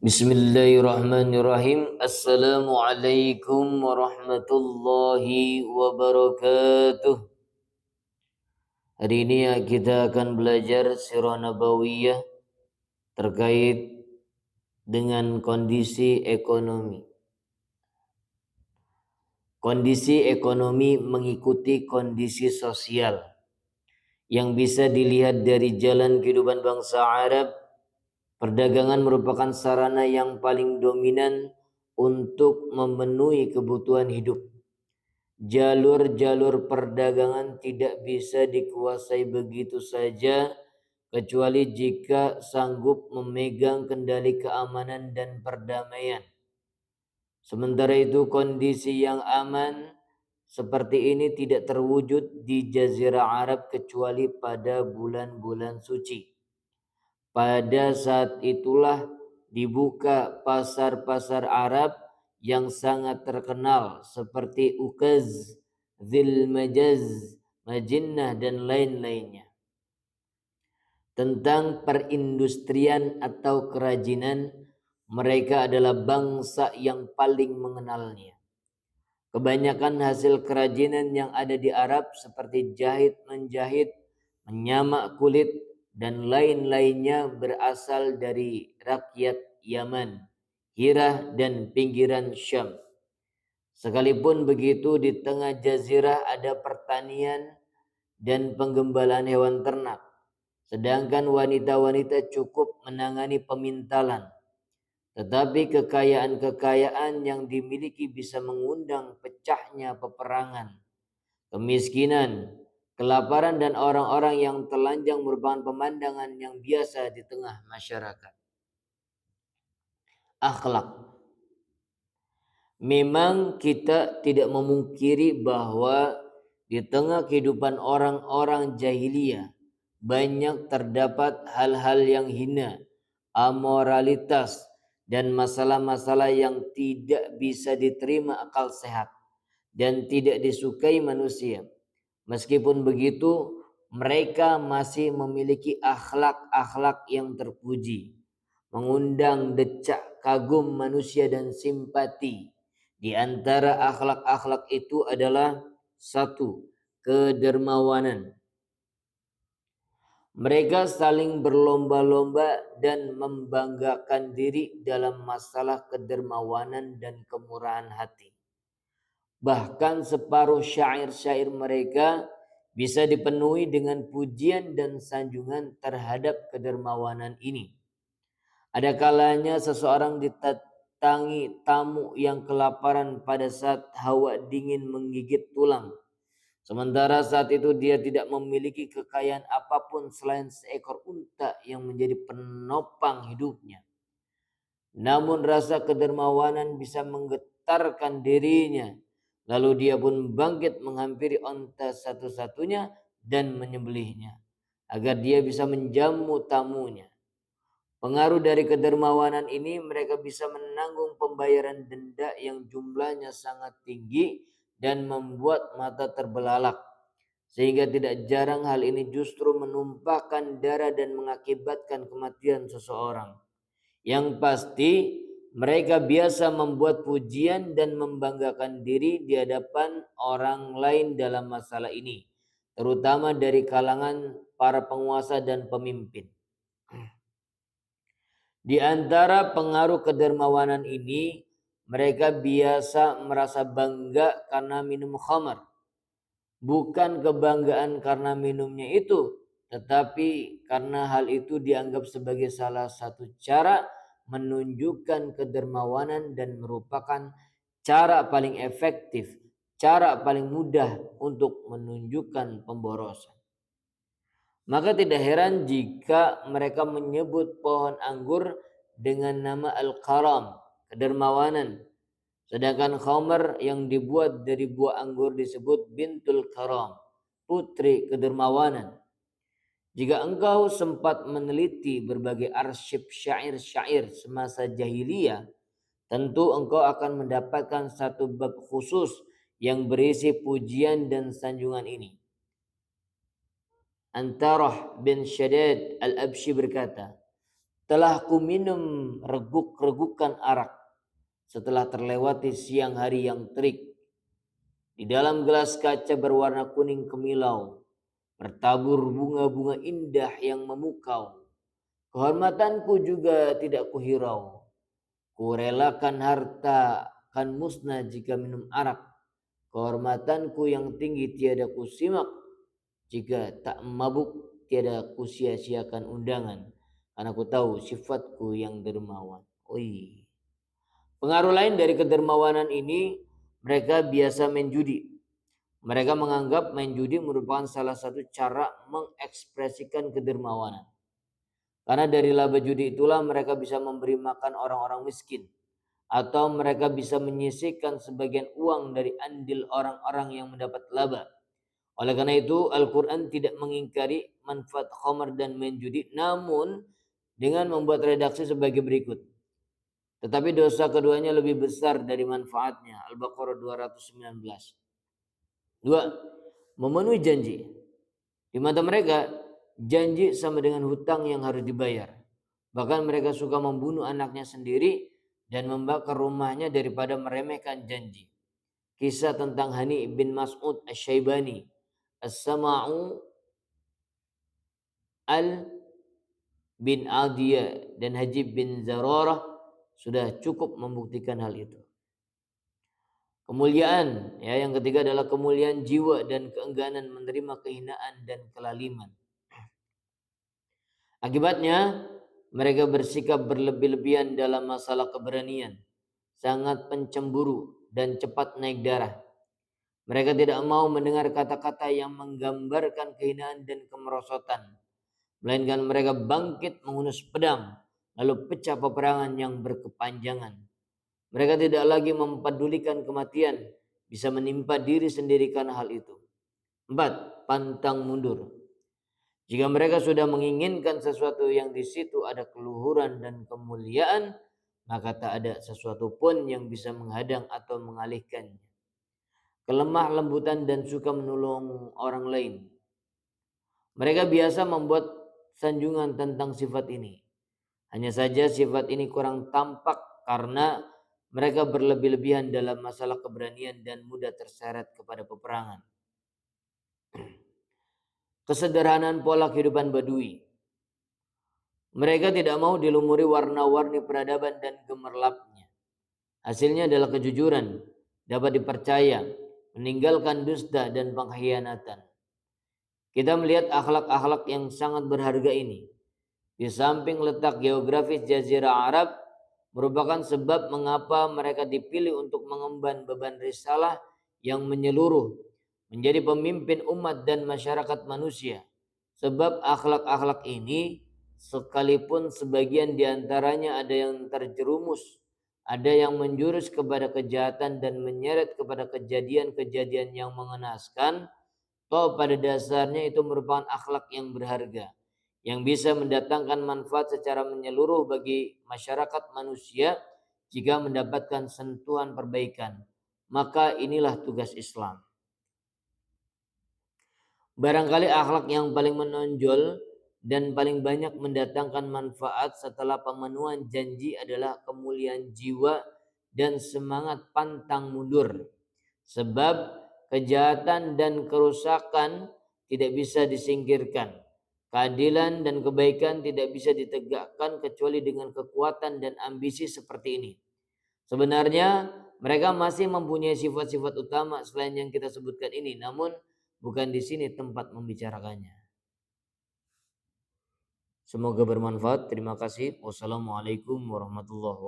Bismillahirrahmanirrahim. Assalamualaikum warahmatullahi wabarakatuh. Hari ini kita akan belajar sirah nabawiyah terkait dengan kondisi ekonomi. Kondisi ekonomi mengikuti kondisi sosial yang bisa dilihat dari jalan kehidupan bangsa Arab. Perdagangan merupakan sarana yang paling dominan untuk memenuhi kebutuhan hidup. Jalur-jalur perdagangan tidak bisa dikuasai begitu saja kecuali jika sanggup memegang kendali keamanan dan perdamaian. Sementara itu kondisi yang aman seperti ini tidak terwujud di Jazirah Arab kecuali pada bulan-bulan suci. Pada saat itulah dibuka pasar-pasar Arab yang sangat terkenal seperti Ukaz, Dzilmajaz, Majinnah dan lain-lainnya. Tentang perindustrian atau kerajinan, mereka adalah bangsa yang paling mengenalnya. Kebanyakan hasil kerajinan yang ada di Arab seperti jahit-menjahit, menyamak kulit, dan lain-lainnya berasal dari rakyat Yaman, Hirah, dan pinggiran Syam. Sekalipun begitu, di tengah jazirah ada pertanian dan penggembalaan hewan ternak, sedangkan wanita-wanita cukup menangani pemintalan. Tetapi kekayaan-kekayaan yang dimiliki bisa mengundang pecahnya peperangan, kemiskinan, kelaparan, dan orang-orang yang telanjang merupakan pemandangan yang biasa di tengah masyarakat. Akhlak. Memang kita tidak memungkiri bahwa di tengah kehidupan orang-orang jahiliyah banyak terdapat hal-hal yang hina, amoralitas, dan masalah-masalah yang tidak bisa diterima akal sehat dan tidak disukai manusia. Meskipun begitu, mereka masih memiliki akhlak-akhlak yang terpuji, mengundang decak kagum manusia dan simpati. Di antara akhlak-akhlak itu adalah satu, kedermawanan. Mereka saling berlomba-lomba dan membanggakan diri dalam masalah kedermawanan dan kemurahan hati. Bahkan separuh syair-syair mereka bisa dipenuhi dengan pujian dan sanjungan terhadap kedermawanan ini. Ada kalanya seseorang didatangi tamu yang kelaparan pada saat hawa dingin menggigit tulang. Sementara saat itu dia tidak memiliki kekayaan apapun selain seekor unta yang menjadi penopang hidupnya. Namun rasa kedermawanan bisa menggetarkan dirinya. Lalu dia pun bangkit menghampiri unta satu-satunya dan menyembelihnya agar dia bisa menjamu tamunya. Pengaruh dari kedermawanan ini mereka bisa menanggung pembayaran denda yang jumlahnya sangat tinggi dan membuat mata terbelalak. Sehingga tidak jarang hal ini justru menumpahkan darah dan mengakibatkan kematian seseorang. Yang pasti mereka biasa membuat pujian dan membanggakan diri di hadapan orang lain dalam masalah ini, terutama dari kalangan para penguasa dan pemimpin. Di antara pengaruh kedermawanan ini, mereka biasa merasa bangga karena minum khamar. Bukan kebanggaan karena minumnya itu, tetapi karena hal itu dianggap sebagai salah satu cara menunjukkan kedermawanan dan merupakan cara paling efektif, cara paling mudah untuk menunjukkan pemborosan. Maka tidak heran jika mereka menyebut pohon anggur dengan nama al-karam, kedermawanan. Sedangkan khamar yang dibuat dari buah anggur disebut bintul karam, putri kedermawanan. Jika engkau sempat meneliti berbagai arsip syair-syair semasa jahiliyah, tentu engkau akan mendapatkan satu bab khusus yang berisi pujian dan sanjungan ini. Antarah bin Shaddad al-Abshi berkata, Telah ku minum reguk-regukan arak setelah terlewati siang hari yang terik. Di dalam gelas kaca berwarna kuning kemilau, bertabur bunga-bunga indah yang memukau. Kehormatanku juga tidak kuhirau. Kurelakan harta kan musnah jika minum arak. Kehormatanku yang tinggi tiada kusimak. Jika tak mabuk tiada kusia-siakan undangan. Karena ku tahu sifatku yang dermawan. Oi. Pengaruh lain dari kedermawanan ini, mereka biasa main judi. Mereka menganggap main judi merupakan salah satu cara mengekspresikan kedermawanan. Karena dari laba judi itulah mereka bisa memberi makan orang-orang miskin. Atau mereka bisa menyisihkan sebagian uang dari andil orang-orang yang mendapat laba. Oleh karena itu, Al-Quran tidak mengingkari manfaat khamar dan main judi, namun dengan membuat redaksi sebagai berikut. Tetapi dosa keduanya lebih besar dari manfaatnya. Al-Baqarah 219. 2. Memenuhi janji. Di mata mereka, janji sama dengan hutang yang harus dibayar. Bahkan mereka suka membunuh anaknya sendiri dan membakar rumahnya daripada meremehkan janji. Kisah tentang Hani bin Mas'ud Asy-Syaibani, As-Sama'u Al bin Adiyah dan Haji bin Zararah sudah cukup membuktikan hal itu. Kemuliaan, ya, yang ketiga adalah kemuliaan jiwa dan keengganan menerima kehinaan dan kelaliman. Akibatnya, mereka bersikap berlebih-lebihan dalam masalah keberanian, sangat pencemburu dan cepat naik darah. Mereka tidak mau mendengar kata-kata yang menggambarkan kehinaan dan kemerosotan, melainkan mereka bangkit menghunus pedang, lalu pecah peperangan yang berkepanjangan. Mereka tidak lagi mempedulikan kematian bisa menimpa diri sendiri karena hal itu. 4. Pantang mundur. Jika mereka sudah menginginkan sesuatu yang di situ ada keluhuran dan kemuliaan, maka tak ada sesuatu pun yang bisa menghadang atau mengalihkannya. Kelemah lembutan dan suka menolong orang lain. Mereka biasa membuat sanjungan tentang sifat ini. Hanya saja sifat ini kurang tampak karena mereka berlebih-lebihan dalam masalah keberanian dan mudah terseret kepada peperangan. Kesederhanaan pola kehidupan Badui. Mereka tidak mau dilumuri warna-warni peradaban dan gemerlapnya. Hasilnya adalah kejujuran, dapat dipercaya, meninggalkan dusta dan pengkhianatan. Kita melihat akhlak-akhlak yang sangat berharga ini. Di samping letak geografis Jazirah Arab, merupakan sebab mengapa mereka dipilih untuk mengemban beban risalah yang menyeluruh, menjadi pemimpin umat dan masyarakat manusia. Sebab akhlak-akhlak ini, sekalipun sebagian diantaranya ada yang terjerumus, ada yang menjurus kepada kejahatan dan menyeret kepada kejadian-kejadian yang mengenaskan, toh pada dasarnya itu merupakan akhlak yang berharga, yang bisa mendatangkan manfaat secara menyeluruh bagi masyarakat manusia jika mendapatkan sentuhan perbaikan. Maka inilah tugas Islam. Barangkali akhlak yang paling menonjol dan paling banyak mendatangkan manfaat setelah pemenuhan janji adalah kemuliaan jiwa dan semangat pantang mundur. Sebab kejahatan dan kerusakan tidak bisa disingkirkan. Keadilan dan kebaikan tidak bisa ditegakkan kecuali dengan kekuatan dan ambisi seperti ini. Sebenarnya mereka masih mempunyai sifat-sifat utama selain yang kita sebutkan ini, namun bukan di sini tempat membicarakannya. Semoga bermanfaat. Terima kasih. Wassalamualaikum warahmatullahi wabarakatuh.